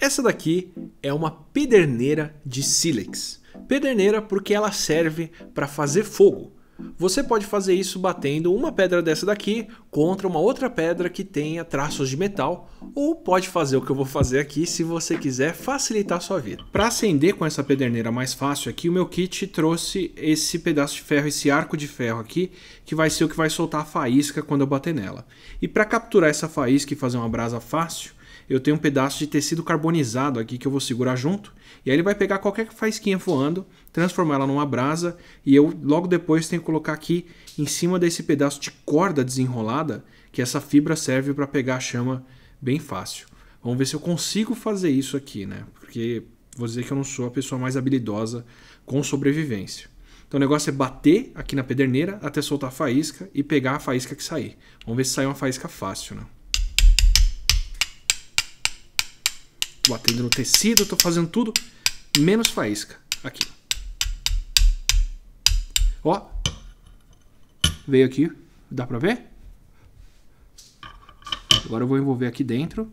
Essa daqui é uma pederneira de sílex. Pederneira porque ela serve para fazer fogo. Você pode fazer isso batendo uma pedra dessa daqui contra uma outra pedra que tenha traços de metal, ou pode fazer o que eu vou fazer aqui se você quiser facilitar a sua vida. Para acender com essa pederneira mais fácil aqui, o meu kit trouxe esse pedaço de ferro, esse arco de ferro aqui, que vai ser o que vai soltar a faísca quando eu bater nela. E para capturar essa faísca e fazer uma brasa fácil, eu tenho um pedaço de tecido carbonizado aqui que eu vou segurar junto, e aí ele vai pegar qualquer faísquinha voando, transformar ela numa brasa, e eu logo depois tenho que colocar aqui em cima desse pedaço de corda desenrolada, que essa fibra serve para pegar a chama bem fácil. Vamos ver se eu consigo fazer isso aqui, né? Porque vou dizer que eu não sou a pessoa mais habilidosa com sobrevivência. Então o negócio é bater aqui na pederneira até soltar a faísca e pegar a faísca que sair. Vamos ver se sai uma faísca fácil, né? Batendo no tecido, tô fazendo tudo menos faísca. Aqui. Ó. Veio aqui. Dá pra ver? Agora eu vou envolver aqui dentro.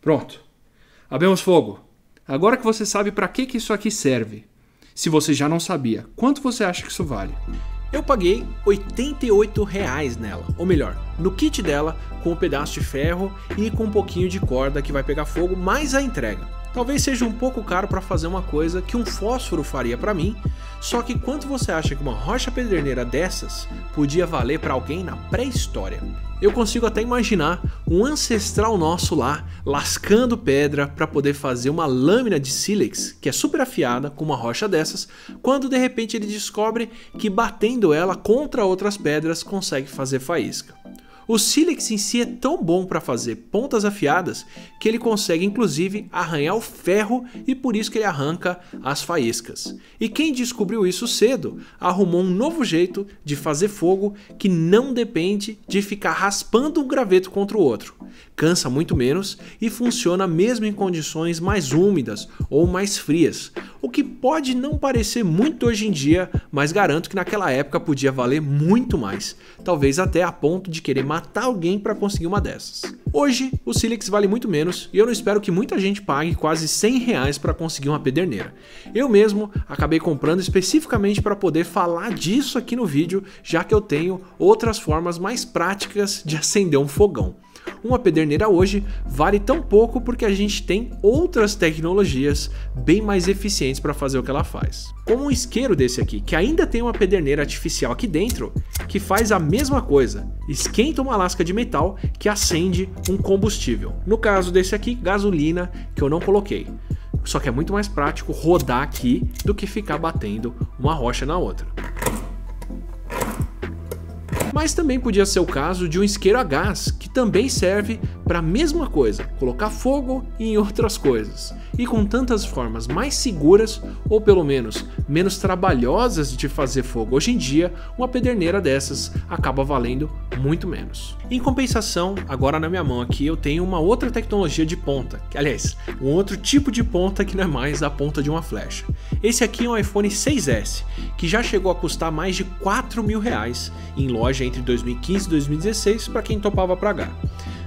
Pronto. Abemos fogo. Agora que você sabe para que isso aqui serve, se você já não sabia, quanto você acha que isso vale? Eu paguei R$ 88 nela, ou melhor, no kit dela, com um pedaço de ferro e com um pouquinho de corda que vai pegar fogo, mais a entrega. Talvez seja um pouco caro para fazer uma coisa que um fósforo faria para mim, só que quanto você acha que uma rocha pederneira dessas podia valer para alguém na pré-história? Eu consigo até imaginar um ancestral nosso lá lascando pedra para poder fazer uma lâmina de sílex que é super afiada com uma rocha dessas, quando de repente ele descobre que batendo ela contra outras pedras consegue fazer faísca. O sílex em si é tão bom para fazer pontas afiadas que ele consegue inclusive arranhar o ferro e por isso que ele arranca as faíscas. E quem descobriu isso cedo arrumou um novo jeito de fazer fogo que não depende de ficar raspando um graveto contra o outro. Cansa muito menos e funciona mesmo em condições mais úmidas ou mais frias, o que pode não parecer muito hoje em dia, mas garanto que naquela época podia valer muito mais, talvez até a ponto de querer matar alguém para conseguir uma dessas. Hoje o sílex vale muito menos e eu não espero que muita gente pague quase R$100 para conseguir uma pederneira. Eu mesmo acabei comprando especificamente para poder falar disso aqui no vídeo, já que eu tenho outras formas mais práticas de acender um fogão. Uma pederneira hoje vale tão pouco porque a gente tem outras tecnologias bem mais eficientes para fazer o que ela faz. Como um isqueiro desse aqui, que ainda tem uma pederneira artificial aqui dentro, que faz a mesma coisa, esquenta uma lasca de metal que acende um combustível. No caso desse aqui, gasolina, que eu não coloquei. Só que é muito mais prático rodar aqui do que ficar batendo uma rocha na outra. Mas também podia ser o caso de um isqueiro a gás, que também serve para a mesma coisa, colocar fogo em outras coisas. E com tantas formas mais seguras, ou pelo menos menos trabalhosas de fazer fogo hoje em dia, uma pederneira dessas acaba valendo muito menos. Em compensação, agora na minha mão aqui eu tenho uma outra tecnologia de ponta, aliás, um outro tipo de ponta que não é mais a ponta de uma flecha. Esse aqui é um iPhone 6S, que já chegou a custar mais de R$4.000 em loja entre 2015 e 2016 para quem topava pagar.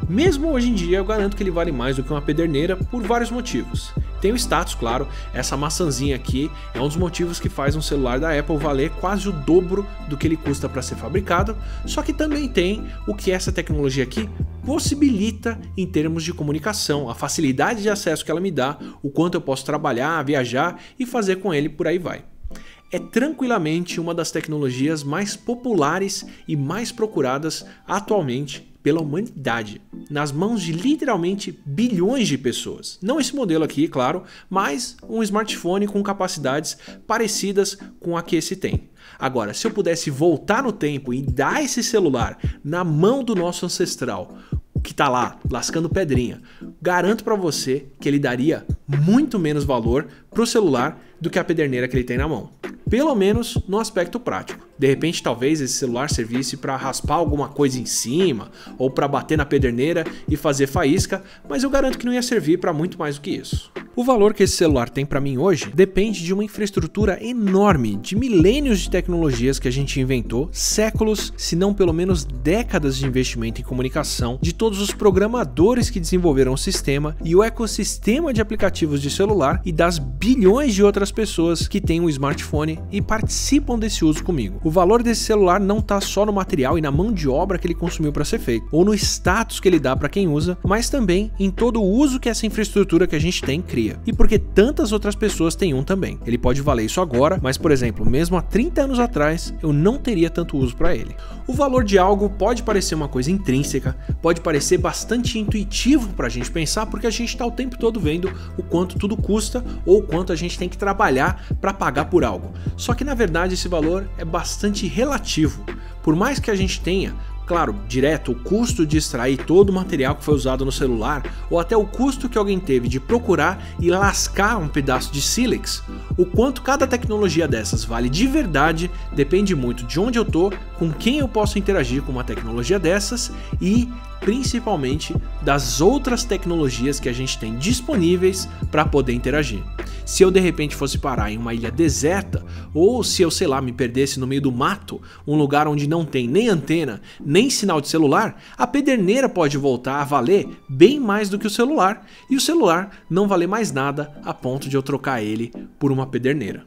Mesmo hoje em dia eu garanto que ele vale mais do que uma pederneira por vários motivos. Tem o status, claro, essa maçãzinha aqui é um dos motivos que faz um celular da Apple valer quase o dobro do que ele custa para ser fabricado, só que também tem o que essa tecnologia aqui possibilita em termos de comunicação, a facilidade de acesso que ela me dá, o quanto eu posso trabalhar, viajar e fazer com ele por aí vai. É tranquilamente uma das tecnologias mais populares e mais procuradas atualmente pela humanidade, nas mãos de literalmente bilhões de pessoas. Não esse modelo aqui, claro, mas um smartphone com capacidades parecidas com a que esse tem. Agora, se eu pudesse voltar no tempo e dar esse celular na mão do nosso ancestral, que tá lá lascando pedrinha, garanto para você que ele daria muito menos valor pro celular do que a pederneira que ele tem na mão. pelo menos no aspecto prático. De repente, talvez esse celular servisse para raspar alguma coisa em cima ou para bater na pederneira e fazer faísca, mas eu garanto que não ia servir para muito mais do que isso. O valor que esse celular tem para mim hoje depende de uma infraestrutura enorme, de milênios de tecnologias que a gente inventou, séculos, se não pelo menos décadas de investimento em comunicação, de todos os programadores que desenvolveram o sistema e o ecossistema de aplicativos de celular e das bilhões de outras pessoas que têm um smartphone e participam desse uso comigo. O valor desse celular não está só no material e na mão de obra que ele consumiu para ser feito, ou no status que ele dá para quem usa, mas também em todo o uso que essa infraestrutura que a gente tem cria. E porque tantas outras pessoas têm um também. Ele pode valer isso agora, mas por exemplo, mesmo há 30 anos atrás, eu não teria tanto uso para ele. O valor de algo pode parecer uma coisa intrínseca, pode parecer bastante intuitivo para a gente pensar, porque a gente está o tempo todo vendo o quanto tudo custa ou o quanto a gente tem que trabalhar para pagar por algo. Só que na verdade esse valor é bastante relativo. Por mais que a gente tenha, claro, direto, o custo de extrair todo o material que foi usado no celular, ou até o custo que alguém teve de procurar e lascar um pedaço de sílex, o quanto cada tecnologia dessas vale de verdade depende muito de onde eu tô, com quem eu posso interagir com uma tecnologia dessas e principalmente das outras tecnologias que a gente tem disponíveis para poder interagir. Se eu de repente fosse parar em uma ilha deserta, ou se eu, sei lá, me perdesse no meio do mato, um lugar onde não tem nem antena, nem sinal de celular, a pederneira pode voltar a valer bem mais do que o celular, e o celular não valer mais nada a ponto de eu trocar ele por uma pederneira.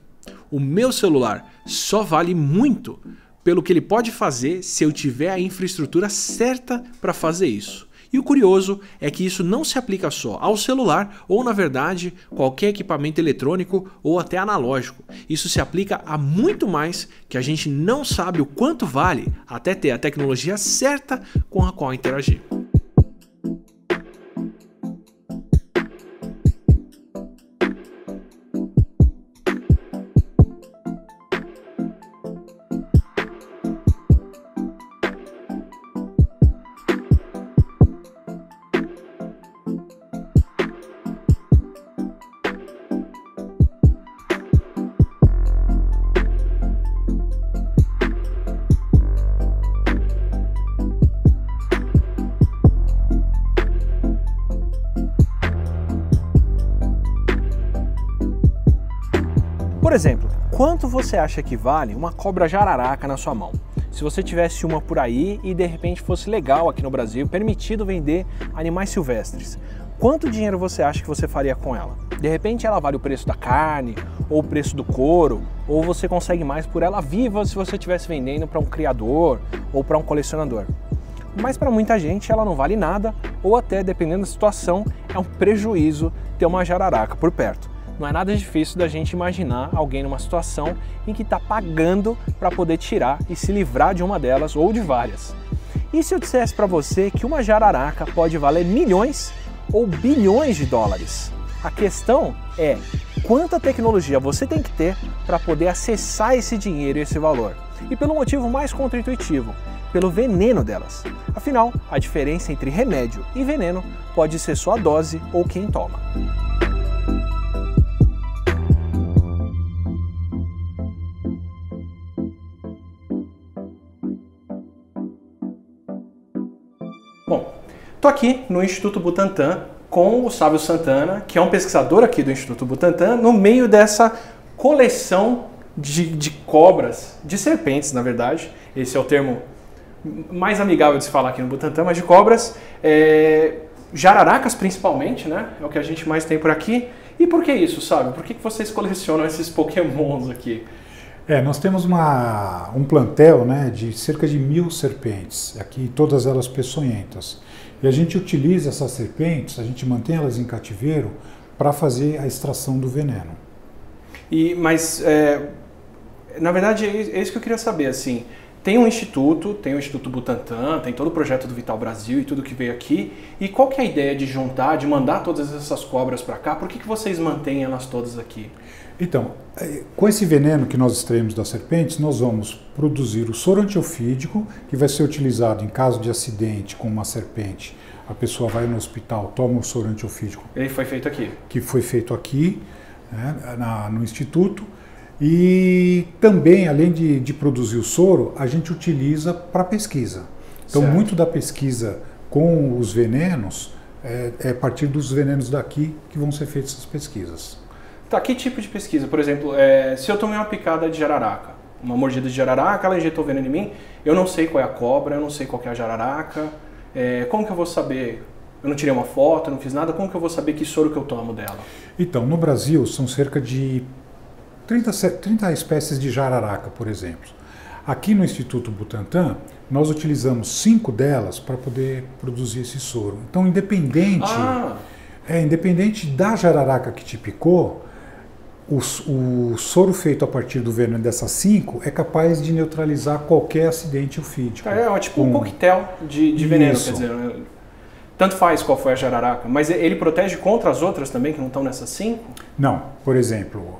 O meu celular só vale muito pelo que ele pode fazer se eu tiver a infraestrutura certa para fazer isso. E o curioso é que isso não se aplica só ao celular ou, na verdade, qualquer equipamento eletrônico ou até analógico. Isso se aplica a muito mais que a gente não sabe o quanto vale até ter a tecnologia certa com a qual interagir. Por exemplo, quanto você acha que vale uma cobra jararaca na sua mão? Se você tivesse uma por aí e de repente fosse legal aqui no Brasil, permitido vender animais silvestres, quanto dinheiro você acha que você faria com ela? De repente ela vale o preço da carne, ou o preço do couro, ou você consegue mais por ela viva se você estivesse vendendo para um criador ou para um colecionador. Mas para muita gente ela não vale nada, ou até, dependendo da situação, é um prejuízo ter uma jararaca por perto. Não é nada difícil da gente imaginar alguém numa situação em que está pagando para poder tirar e se livrar de uma delas ou de várias. E se eu dissesse para você que uma jararaca pode valer milhões ou bilhões de dólares? A questão é quanta tecnologia você tem que ter para poder acessar esse dinheiro e esse valor. E pelo motivo mais contraintuitivo, pelo veneno delas. Afinal, a diferença entre remédio e veneno pode ser só a dose ou quem toma. Bom, estou aqui no Instituto Butantan com o Sábio Santana, que é um pesquisador aqui do Instituto Butantan, no meio dessa coleção de cobras, de serpentes, na verdade. Esse é o termo mais amigável de se falar aqui no Butantan, mas de cobras, jararacas principalmente, né? É o que a gente mais tem por aqui. E por que isso, Sábio? Por que vocês colecionam esses pokémons aqui? Nós temos um plantel, né, de cerca de 1000 serpentes, aqui todas elas peçonhentas. E a gente utiliza essas serpentes, a gente mantém elas em cativeiro para fazer a extração do veneno. Mas, na verdade, é isso que eu queria saber, assim, tem o Instituto Butantan, tem todo o projeto do Vital Brasil e tudo que veio aqui, e qual que é a ideia de juntar, de mandar todas essas cobras para cá? Por que vocês mantêm elas todas aqui? Então, com esse veneno que nós extraímos das serpentes, nós vamos produzir o soro antiofídico, que vai ser utilizado em caso de acidente com uma serpente. A pessoa vai no hospital, toma o soro antiofídico. Ele foi feito aqui? Que foi feito aqui, né, no Instituto. E também, além de produzir o soro, a gente utiliza para pesquisa. Então, Certo. muito da pesquisa com os venenos é a partir dos venenos daqui que vão ser feitas essas pesquisas. Tá, que tipo de pesquisa? Por exemplo, se eu tomei uma picada de jararaca, uma mordida de jararaca, ela injetou veneno em mim, eu não sei qual é a cobra, eu não sei qual que é a jararaca, como que eu vou saber? Eu não tirei uma foto, eu não fiz nada, como que eu vou saber que soro que eu tomo dela? Então, no Brasil, são cerca de 30 espécies de jararaca, por exemplo. Aqui no Instituto Butantan, nós utilizamos 5 delas para poder produzir esse soro. Então, independente da jararaca que te picou, o soro feito a partir do veneno dessas 5 é capaz de neutralizar qualquer acidente ofídico. É tipo um coquetel de veneno, Isso. quer dizer, tanto faz qual foi a jararaca, mas ele protege contra as outras também que não estão nessas 5? Não, por exemplo,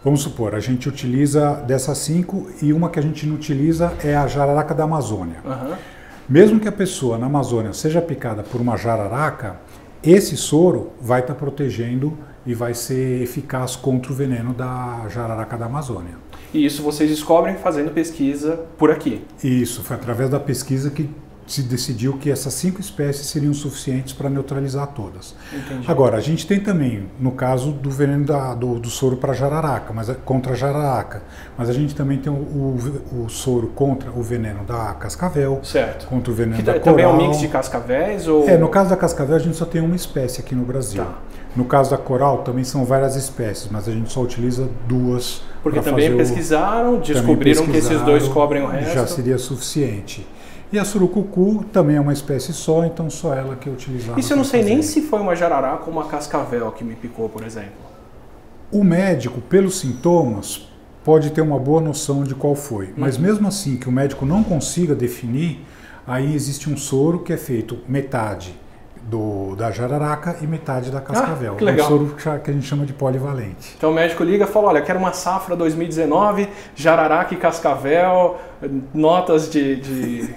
vamos supor, a gente utiliza dessas 5 e uma que a gente não utiliza é a jararaca da Amazônia. Uhum. Mesmo que a pessoa na Amazônia seja picada por uma jararaca, esse soro vai estar protegendo e vai ser eficaz contra o veneno da jararaca da Amazônia. E isso vocês descobrem fazendo pesquisa por aqui? Isso, foi através da pesquisa que se decidiu que essas 5 espécies seriam suficientes para neutralizar todas. Entendi. Agora, a gente tem também, no caso do veneno do soro para jararaca, contra a jararaca, mas a gente também tem o soro contra o veneno da cascavel, Certo. contra o veneno Que da coral. também é um mix de cascavéis? Ou... No caso da cascavel a gente só tem uma espécie aqui no Brasil. Tá. No caso da coral também são várias espécies, mas a gente só utiliza 2. Porque também pesquisaram, descobriram que esses 2 cobrem o resto. Já seria suficiente. E a surucucu também é uma espécie só, então só ela que é utilizada. Isso eu não sei nem se foi uma jararaca ou uma cascavel que me picou, por exemplo. O médico, pelos sintomas, pode ter uma boa noção de qual foi. Mas mesmo assim que o médico não consiga definir, aí existe um soro que é feito metade da jararaca e metade da cascavel. Que legal. É um soro que a gente chama de polivalente. Então o médico liga e fala, olha, quero uma safra 2019, jararaca e cascavel, notas de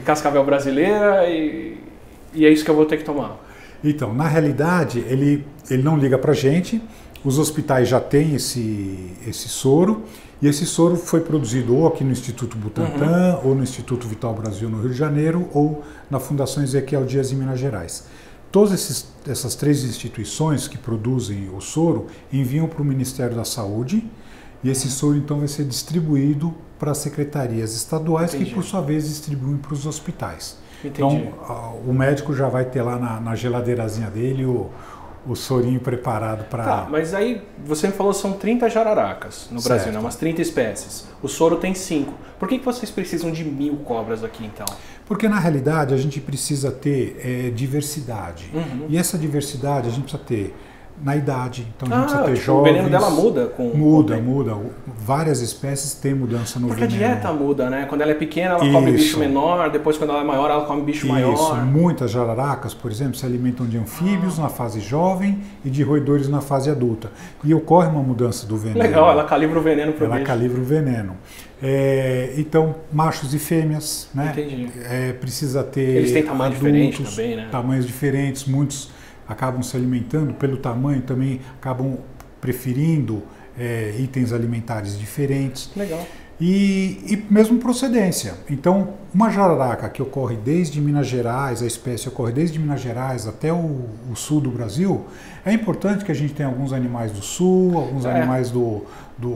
cascavel brasileira e é isso que eu vou ter que tomar. Então, na realidade, ele não liga pra gente, os hospitais já têm esse soro, e esse soro foi produzido ou aqui no Instituto Butantan, ou no Instituto Vital Brasil no Rio de Janeiro, ou na Fundação Ezequiel Dias em Minas Gerais. Todas essas 3 instituições que produzem o soro enviam para o Ministério da Saúde, e esse soro então vai ser distribuído para as secretarias estaduais, Entendi. que por sua vez distribuem para os hospitais. Entendi. Então, o médico já vai ter lá na geladeirazinha dele o sorinho preparado para... Tá, mas aí você me falou que são 30 jararacas no Brasil, né? Umas 30 espécies. O soro tem 5. Por que vocês precisam de 1000 cobras aqui, então? Porque, na realidade, a gente precisa ter diversidade. E essa diversidade a gente precisa ter na idade. Então, a gente precisa ter jovens... O veneno dela muda com Muda. o tempo. Muda. Várias espécies têm mudança no Porque veneno. a dieta muda, né? Quando ela é pequena, ela come bicho menor. Depois, quando ela é maior, ela come bicho maior. Muitas jararacas, por exemplo, se alimentam de anfíbios na fase jovem e de roedores na fase adulta. E ocorre uma mudança do veneno. Legal, ela calibra o veneno para o bicho. Ela calibra o veneno. Então, machos e fêmeas, né? Entendi. Precisa ter Eles têm tamanho adultos, diferente também, né? Tamanhos diferentes, muitos acabam se alimentando pelo tamanho, também acabam preferindo itens alimentares diferentes. Legal. E mesmo procedência. Então, uma jararaca que ocorre desde Minas Gerais, a espécie ocorre desde Minas Gerais até o sul do Brasil, é importante que a gente tenha alguns animais do sul, alguns animais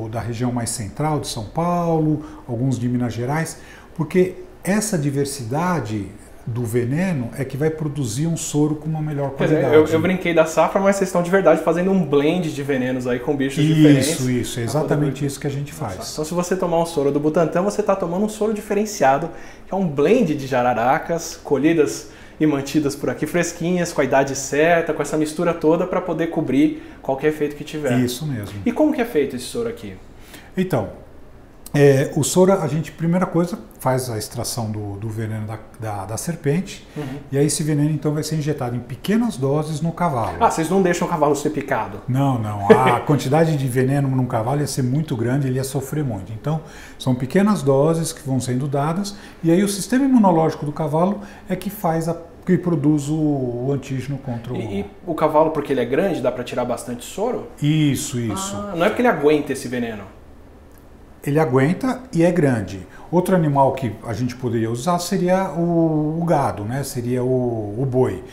da região mais central de São Paulo, alguns de Minas Gerais, porque essa diversidade do veneno é que vai produzir um soro com uma melhor qualidade. Quer dizer, eu brinquei da safra, mas vocês estão de verdade fazendo um blend de venenos aí com bichos diferentes. Isso, é exatamente isso que a gente faz. Então, se você tomar um soro do Butantan, você está tomando um soro diferenciado, que é um blend de jararacas colhidas e mantidas por aqui fresquinhas, com a idade certa, com essa mistura toda para poder cobrir qualquer efeito que tiver. Isso mesmo. E como que é feito esse soro aqui? Então, o soro, a gente, primeira coisa, faz a extração do veneno da serpente, e aí esse veneno então vai ser injetado em pequenas doses no cavalo. Ah, vocês não deixam o cavalo ser picado? Não. A quantidade de veneno num cavalo ia ser muito grande, ele ia sofrer muito. Então, são pequenas doses que vão sendo dadas, e aí o sistema imunológico do cavalo é que faz que produz o antígeno contra o... E o cavalo, porque ele é grande, dá para tirar bastante soro? Isso. Ah, não é porque ele aguenta esse veneno? Ele aguenta e é grande. Outro animal que a gente poderia usar seria o gado, né? Seria o boi.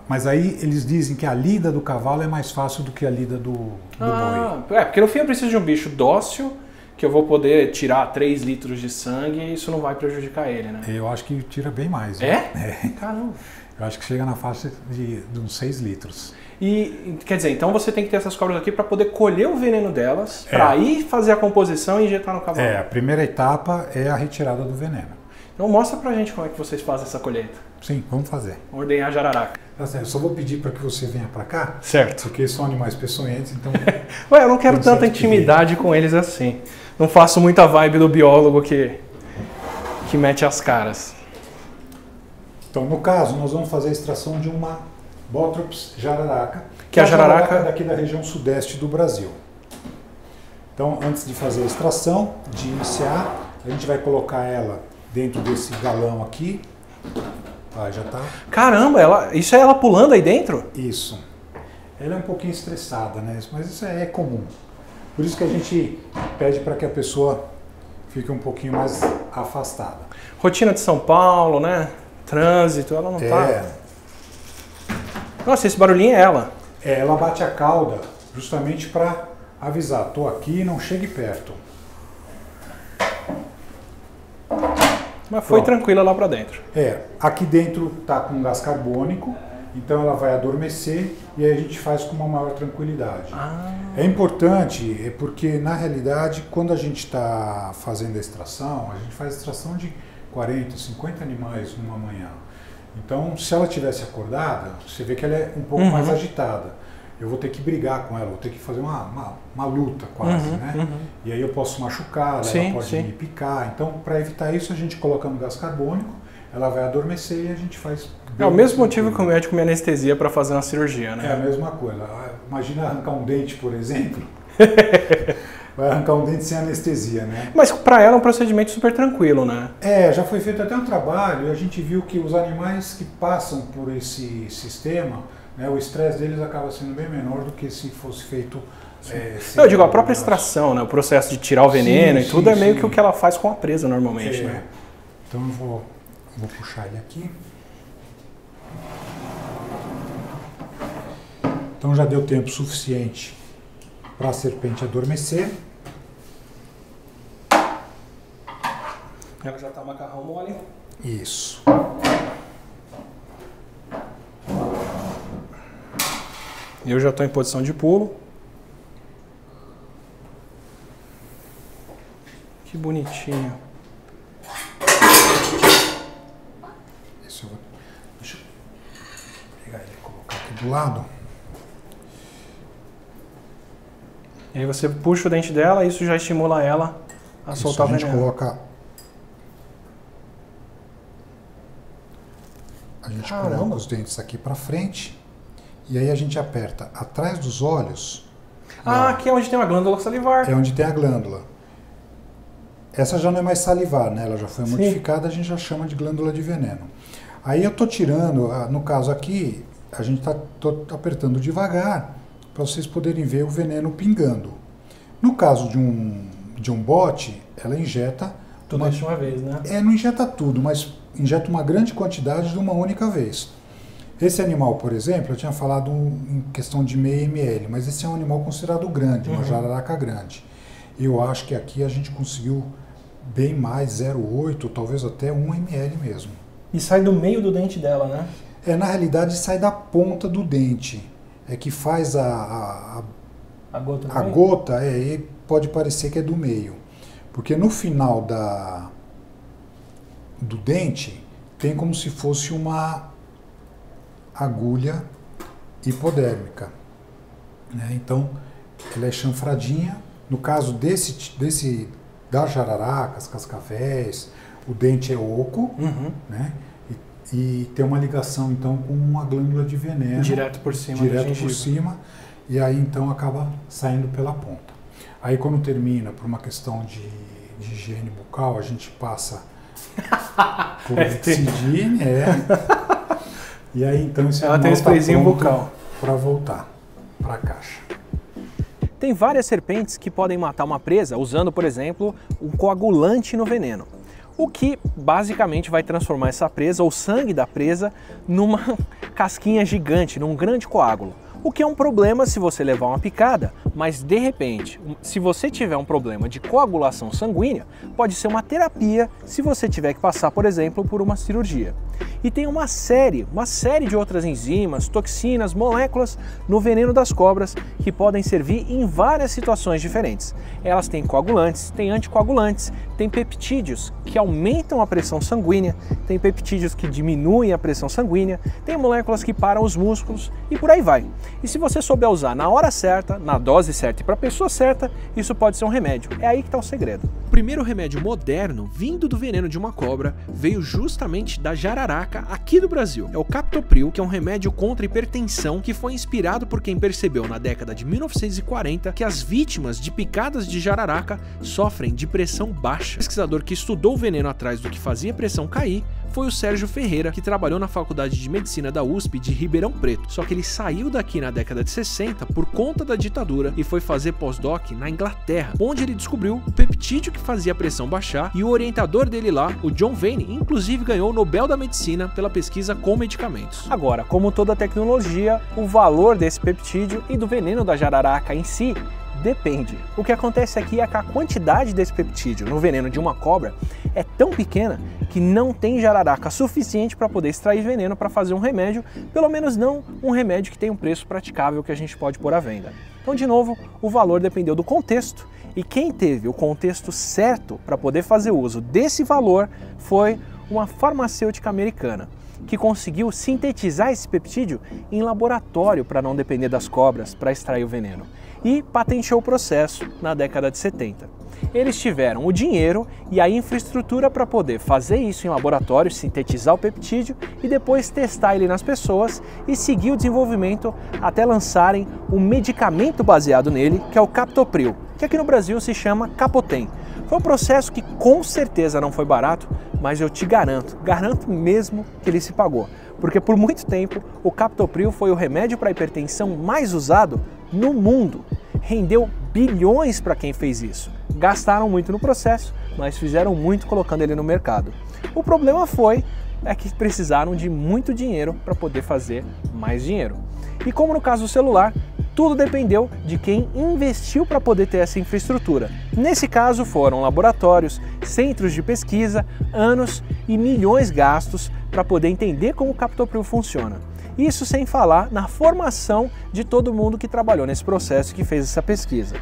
Mas aí eles dizem que a lida do cavalo é mais fácil do que a lida do boi. Porque no fim eu preciso de um bicho dócil, que eu vou poder tirar 3 litros de sangue e isso não vai prejudicar ele, né? Eu acho que tira bem mais. É? Né? Caramba. Eu acho que chega na faixa de uns 6 litros. E quer dizer, então você tem que ter essas cobras aqui para poder colher o veneno delas, para aí fazer a composição e injetar no cavalo. A primeira etapa é a retirada do veneno. Então mostra pra gente como é que vocês fazem essa colheita. Sim, vamos fazer. Vamos ordenhar a jararaca. Eu só vou pedir para que você venha para cá. Certo. Porque são animais peçonhentos, então... Ué, eu não quero tanta intimidade com eles assim. Não faço muita vibe do biólogo que mete as caras. Então, no caso, nós vamos fazer a extração de uma Botrops jararaca, que é a jararaca daqui da região sudeste do Brasil. Então, antes de fazer a extração, de iniciar, a gente vai colocar ela dentro desse galão aqui. Já tá. Caramba, isso é ela pulando aí dentro? Isso. Ela é um pouquinho estressada, né? Mas isso é comum. Por isso que a gente pede para que a pessoa fique um pouquinho mais afastada. Rotina de São Paulo, né? Trânsito, ela não tá... Nossa, esse barulhinho é ela. Ela bate a cauda justamente para avisar. Tô aqui, não chegue perto. Mas foi tranquila lá para dentro. Aqui dentro tá com gás carbônico, então ela vai adormecer e aí a gente faz com uma maior tranquilidade. É importante, porque na realidade, quando a gente está fazendo a extração, a gente faz a extração de 40, 50 animais numa manhã. Então, se ela tivesse acordada, você vê que ela é um pouco mais agitada. Eu vou ter que brigar com ela, vou ter que fazer uma luta quase, né? E aí eu posso machucar, ela pode me picar. Então, para evitar isso, a gente coloca no gás carbônico, ela vai adormecer e a gente faz... É o mesmo motivo que o médico me anestesia para fazer uma cirurgia, né? É a mesma coisa. Imagina arrancar um dente, por exemplo. Vai arrancar um dente sem anestesia, né? Mas para ela é um procedimento super tranquilo, né? Já foi feito até um trabalho e a gente viu que os animais que passam por esse sistema, né, o estresse deles acaba sendo bem menor do que se fosse feito... eu digo, a própria extração, né, o processo de tirar o veneno e tudo é meio que o que ela faz com a presa normalmente, né? Então eu vou puxar ele aqui. Então já deu tempo suficiente para a serpente adormecer. Ela já está macarrão mole. Isso. Eu já estou em posição de pulo. Que bonitinho. Deixa eu pegar ele e colocar aqui do lado. E aí você puxa o dente dela e isso já estimula ela a soltar o veneno. A gente coloca os dentes aqui para frente e aí a gente aperta atrás dos olhos. Aqui é onde tem uma glândula salivar. É onde tem a glândula. Essa já não é mais salivar, né? Ela já foi modificada, a gente já chama de glândula de veneno. Aí eu tô tirando, no caso aqui, a gente tô apertando devagar para vocês poderem ver o veneno pingando. No caso de um bote, ela injeta... Tudo de uma vez, né? Não injeta tudo, mas injeta uma grande quantidade de uma única vez. Esse animal, por exemplo, eu tinha falado em questão de meio ml, mas esse é um animal considerado grande, uma jararaca grande. Eu acho que aqui a gente conseguiu bem mais, 0,8, talvez até 1 ml mesmo. E sai do meio do dente dela, né? Na realidade sai da ponta do dente. É que faz a gota, e pode parecer que é do meio. Porque no final do dente tem como se fosse uma agulha hipodérmica, né? Então ela é chanfradinha. No caso das jararacas, cascavéis, o dente é oco, né? E tem uma ligação então com uma glândula de veneno direto por cima, e aí então acaba saindo pela ponta. Aí quando termina, por uma questão de higiene bucal, a gente passa por Lexidine, E aí então esse ela tem um sprayzinho bucal para voltar para a caixa. Tem várias serpentes que podem matar uma presa usando, por exemplo, um coagulante no veneno. O que basicamente vai transformar essa presa, ou o sangue da presa, numa casquinha gigante, num grande coágulo. O que é um problema se você levar uma picada, mas de repente, se você tiver um problema de coagulação sanguínea, pode ser uma terapia se você tiver que passar, por exemplo, por uma cirurgia. E tem uma série de outras enzimas, toxinas, moléculas no veneno das cobras que podem servir em várias situações diferentes. Elas têm coagulantes, têm anticoagulantes, têm peptídeos que aumentam a pressão sanguínea, têm peptídeos que diminuem a pressão sanguínea, tem moléculas que param os músculos e por aí vai. E se você souber usar na hora certa, na dose certa e para a pessoa certa, isso pode ser um remédio. É aí que está o segredo. O primeiro remédio moderno vindo do veneno de uma cobra veio justamente da jararaca aqui do Brasil. É o Captopril, que é um remédio contra a hipertensão que foi inspirado por quem percebeu na década de 1940 que as vítimas de picadas de jararaca sofrem de pressão baixa. O pesquisador que estudou o veneno atrás do que fazia a pressão cair foi o Sérgio Ferreira, que trabalhou na Faculdade de Medicina da USP de Ribeirão Preto. Só que ele saiu daqui na década de 60 por conta da ditadura e foi fazer pós-doc na Inglaterra, onde ele descobriu o peptídeo que fazia a pressão baixar, e o orientador dele lá, o John Vane, inclusive ganhou o Nobel da Medicina pela pesquisa com medicamentos. Agora, como toda tecnologia, o valor desse peptídeo e do veneno da jararaca em si depende. O que acontece aqui é que a quantidade desse peptídeo no veneno de uma cobra é tão pequena que não tem jararaca suficiente para poder extrair veneno para fazer um remédio, pelo menos não um remédio que tem um preço praticável que a gente pode pôr à venda. Então, de novo, o valor dependeu do contexto, e quem teve o contexto certo para poder fazer uso desse valor foi uma farmacêutica americana, que conseguiu sintetizar esse peptídeo em laboratório para não depender das cobras para extrair o veneno, e patenteou o processo na década de 70. Eles tiveram o dinheiro e a infraestrutura para poder fazer isso em laboratório, sintetizar o peptídeo e depois testar ele nas pessoas e seguir o desenvolvimento até lançarem um medicamento baseado nele, que é o Captopril, que aqui no Brasil se chama Capotem. Foi um processo que com certeza não foi barato, mas eu te garanto mesmo que ele se pagou, porque por muito tempo o Captopril foi o remédio para hipertensão mais usado no mundo. Rendeu bilhões para quem fez isso. Gastaram muito no processo, mas fizeram muito colocando ele no mercado. O problema é que precisaram de muito dinheiro para poder fazer mais dinheiro. E como no caso do celular, tudo dependeu de quem investiu para poder ter essa infraestrutura. Nesse caso foram laboratórios, centros de pesquisa, anos e milhões gastos para poder entender como o Captopril funciona. Isso sem falar na formação de todo mundo que trabalhou nesse processo e que fez essa pesquisa.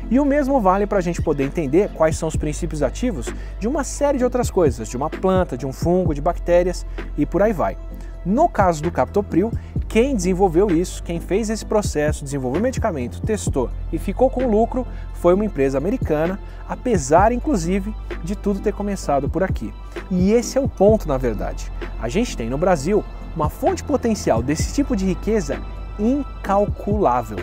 E o mesmo vale para a gente poder entender quais são os princípios ativos de uma série de outras coisas, de uma planta, de um fungo, de bactérias e por aí vai. No caso do Captopril, quem desenvolveu isso, quem fez esse processo, desenvolveu o medicamento, testou e ficou com lucro foi uma empresa americana, apesar inclusive de tudo ter começado por aqui. E esse é o ponto, na verdade. A gente tem no Brasil uma fonte potencial desse tipo de riqueza incalculável.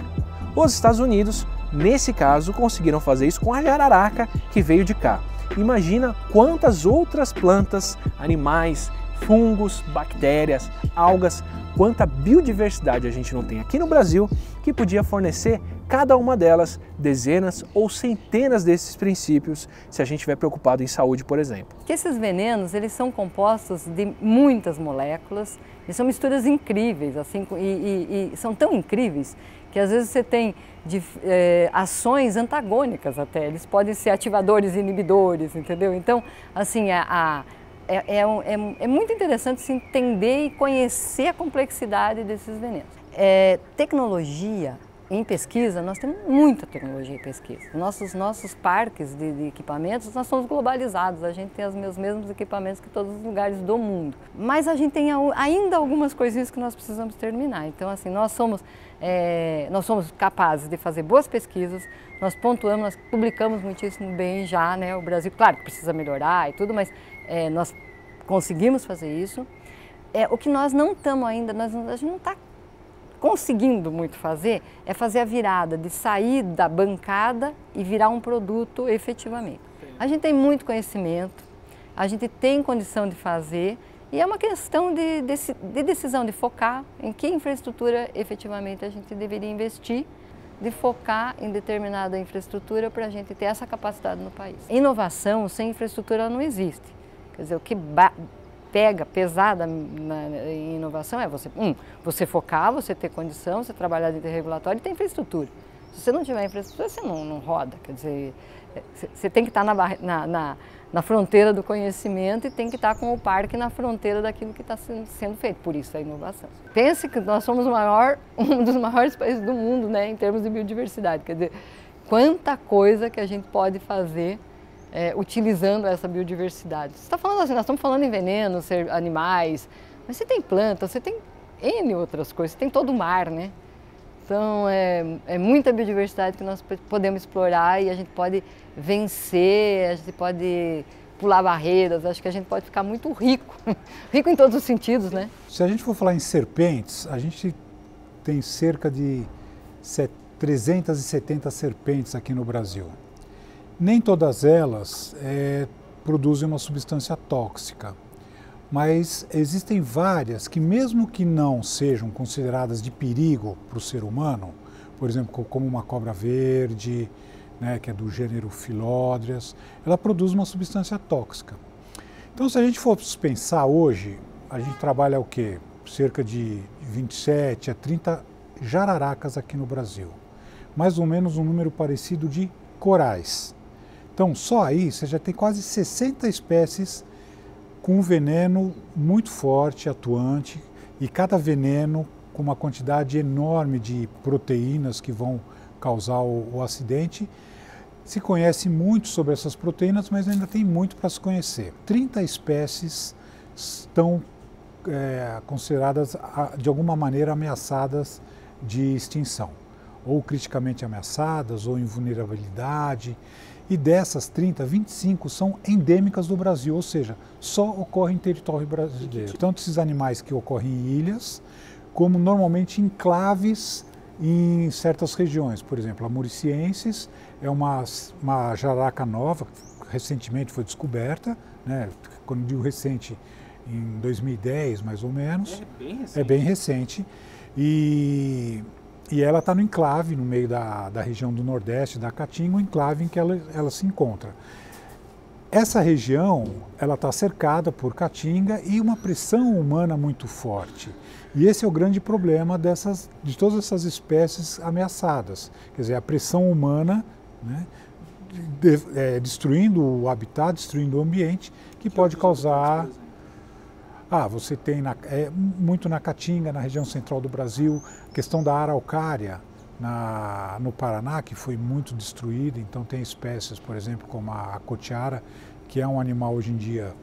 Os Estados Unidos, nesse caso, conseguiram fazer isso com a jararaca que veio de cá. Imagina quantas outras plantas, animais, fungos, bactérias, algas, quanta biodiversidade a gente não tem aqui no Brasil que podia fornecer cada uma delas dezenas ou centenas desses princípios se a gente estiver preocupado em saúde, por exemplo. Que esses venenos, eles são compostos de muitas moléculas e são misturas incríveis, assim, e são tão incríveis que às vezes você tem ações antagônicas até, eles podem ser ativadores e inibidores, entendeu? Então, assim, é muito interessante se entender e conhecer a complexidade desses venenos. Tecnologia em pesquisa, nós temos muita tecnologia em pesquisa. Nossos parques de equipamentos, nós somos globalizados, a gente tem os mesmos equipamentos que todos os lugares do mundo. Mas a gente tem ainda algumas coisinhas que nós precisamos terminar. Então, assim, nós somos capazes de fazer boas pesquisas, nós pontuamos, nós publicamos muitíssimo bem já, né? O Brasil, claro que precisa melhorar e tudo, mas nós conseguimos fazer isso. O que nós não estamos ainda, a gente não está conseguindo muito fazer, é fazer a virada de sair da bancada e virar um produto efetivamente. A gente tem muito conhecimento, a gente tem condição de fazer E é uma questão de decisão, de focar em que infraestrutura efetivamente a gente deveria investir, de focar em determinada infraestrutura para a gente ter essa capacidade no país. Inovação sem infraestrutura não existe. Quer dizer, o que pega pesada em inovação é você focar, você ter condição, você trabalhar dentro do regulatório e ter infraestrutura. Se você não tiver infraestrutura, você não roda. Quer dizer, você tem que estar na fronteira do conhecimento e tem que estar com o parque na fronteira daquilo que está sendo feito. Por isso a inovação. Pense que nós somos um dos maiores países do mundo, né, em termos de biodiversidade. Quer dizer, quanta coisa que a gente pode fazer utilizando essa biodiversidade. Você está falando assim, nós estamos falando em venenos, animais, mas você tem plantas, você tem N outras coisas, você tem todo o mar, né? Então, é muita biodiversidade que nós podemos explorar e a gente pode vencer, a gente pode pular barreiras, acho que a gente pode ficar muito rico, rico em todos os sentidos, né? Se a gente for falar em serpentes, a gente tem cerca de 370 serpentes aqui no Brasil. Nem todas elas produzem uma substância tóxica. Mas existem várias que, mesmo que não sejam consideradas de perigo para o ser humano, por exemplo, como uma cobra verde, né, que é do gênero Philodrias, ela produz uma substância tóxica. Então, se a gente for pensar hoje, a gente trabalha o quê? Cerca de 27 a 30 jararacas aqui no Brasil. Mais ou menos um número parecido de corais. Então, só aí você já tem quase 60 espécies com um veneno muito forte, atuante, e cada veneno com uma quantidade enorme de proteínas que vão causar o acidente. Se conhece muito sobre essas proteínas, mas ainda tem muito para se conhecer. 30 espécies estão consideradas, de alguma maneira, ameaçadas de extinção, ou criticamente ameaçadas, ou em vulnerabilidade. E dessas 30, 25 são endêmicas do Brasil, ou seja, só ocorrem em território brasileiro. Tanto esses animais que ocorrem em ilhas, como normalmente em enclaves em certas regiões. Por exemplo, a Mauriciensis é uma jararaca nova, que recentemente foi descoberta, né? Quando digo recente, em 2010 mais ou menos. É bem recente. É bem recente. E ela está no enclave, no meio da região do Nordeste, da Caatinga, o enclave em que ela se encontra. Essa região está cercada por Caatinga e uma pressão humana muito forte. E esse é o grande problema de todas essas espécies ameaçadas. Quer dizer, a pressão humana, né, destruindo o habitat, destruindo o ambiente, que pode causar... você tem muito na Caatinga, na região central do Brasil, a questão da araucária no Paraná, que foi muito destruída. Então tem espécies, por exemplo, como a cotiara, que é um animal hoje em dia,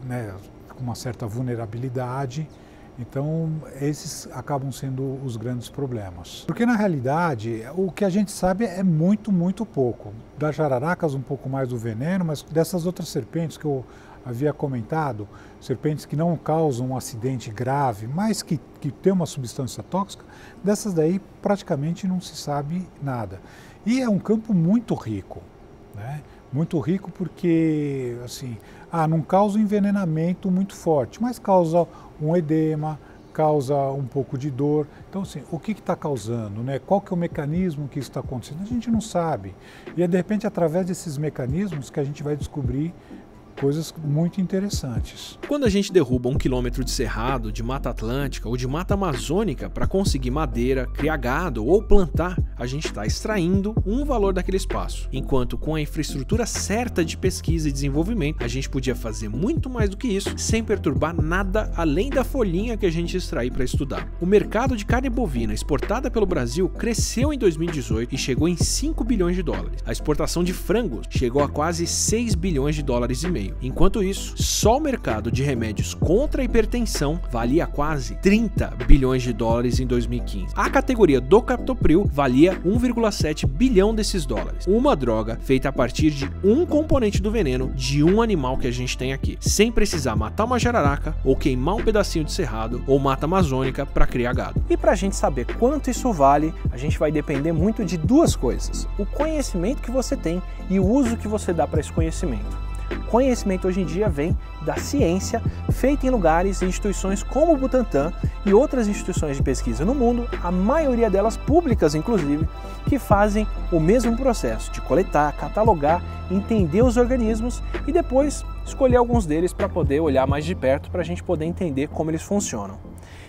né, com uma certa vulnerabilidade. Então esses acabam sendo os grandes problemas. Porque na realidade o que a gente sabe é muito, muito pouco. Das jararacas um pouco mais do veneno, mas dessas outras serpentes que eu havia comentado, serpentes que não causam um acidente grave, mas que têm uma substância tóxica, dessas daí praticamente não se sabe nada. E é um campo muito rico, né? Muito rico porque, assim, não causa um envenenamento muito forte, mas causa um edema, causa um pouco de dor. Então, assim, o que está causando, né? Qual que é o mecanismo que isso está acontecendo? A gente não sabe. E é, de repente, através desses mecanismos que a gente vai descobrir coisas muito interessantes. Quando a gente derruba 1 quilômetro de cerrado, de mata atlântica ou de mata amazônica para conseguir madeira, criar gado ou plantar, a gente está extraindo um valor daquele espaço. Enquanto com a infraestrutura certa de pesquisa e desenvolvimento, a gente podia fazer muito mais do que isso, sem perturbar nada além da folhinha que a gente extrair para estudar. O mercado de carne bovina exportada pelo Brasil cresceu em 2018 e chegou em 5 bilhões de dólares. A exportação de frangos chegou a quase 6 bilhões de dólares e meio. Enquanto isso, só o mercado de remédios contra a hipertensão valia quase 30 bilhões de dólares em 2015. A categoria do captopril valia 1,7 bilhão desses dólares. Uma droga feita a partir de um componente do veneno de um animal que a gente tem aqui, sem precisar matar uma jararaca ou queimar um pedacinho de cerrado ou mata amazônica para criar gado. E para a gente saber quanto isso vale, a gente vai depender muito de duas coisas: o conhecimento que você tem e o uso que você dá para esse conhecimento. Conhecimento hoje em dia vem da ciência feita em lugares e instituições como o Butantan e outras instituições de pesquisa no mundo, a maioria delas públicas inclusive, que fazem o mesmo processo de coletar, catalogar, entender os organismos e depois escolher alguns deles para poder olhar mais de perto para a gente poder entender como eles funcionam.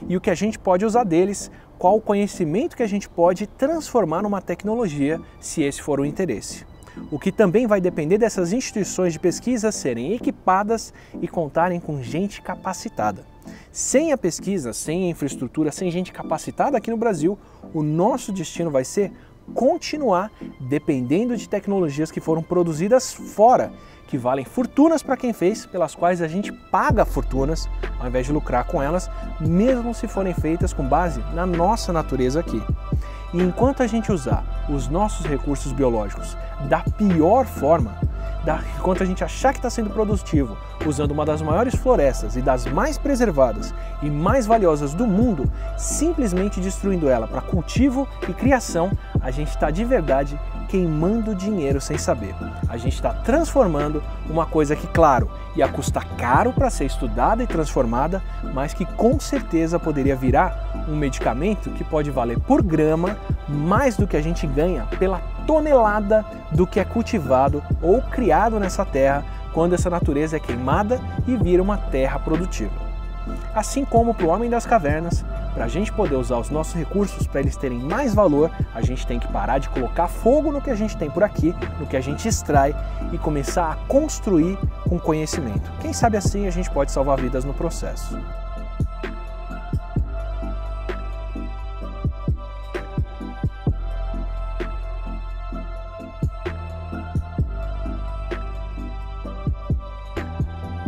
E o que a gente pode usar deles, qual o conhecimento que a gente pode transformar numa tecnologia, se esse for o interesse. O que também vai depender dessas instituições de pesquisa serem equipadas e contarem com gente capacitada. Sem a pesquisa, sem a infraestrutura, sem gente capacitada aqui no Brasil, o nosso destino vai ser continuar dependendo de tecnologias que foram produzidas fora, que valem fortunas para quem fez, pelas quais a gente paga fortunas, ao invés de lucrar com elas, mesmo se forem feitas com base na nossa natureza aqui. E enquanto a gente usar os nossos recursos biológicos da pior forma, enquanto a gente achar que está sendo produtivo, usando uma das maiores florestas e das mais preservadas e mais valiosas do mundo, simplesmente destruindo ela para cultivo e criação, a gente está de verdade queimando dinheiro sem saber. A gente está transformando uma coisa que, claro, ia custar caro para ser estudada e transformada, mas que com certeza poderia virar um medicamento que pode valer por grama mais do que a gente ganha pela tonelada do que é cultivado ou criado nessa terra quando essa natureza é queimada e vira uma terra produtiva. Assim como para o homem das cavernas, para a gente poder usar os nossos recursos para eles terem mais valor, a gente tem que parar de colocar fogo no que a gente tem por aqui, no que a gente extrai e começar a construir com conhecimento. Quem sabe assim a gente pode salvar vidas no processo.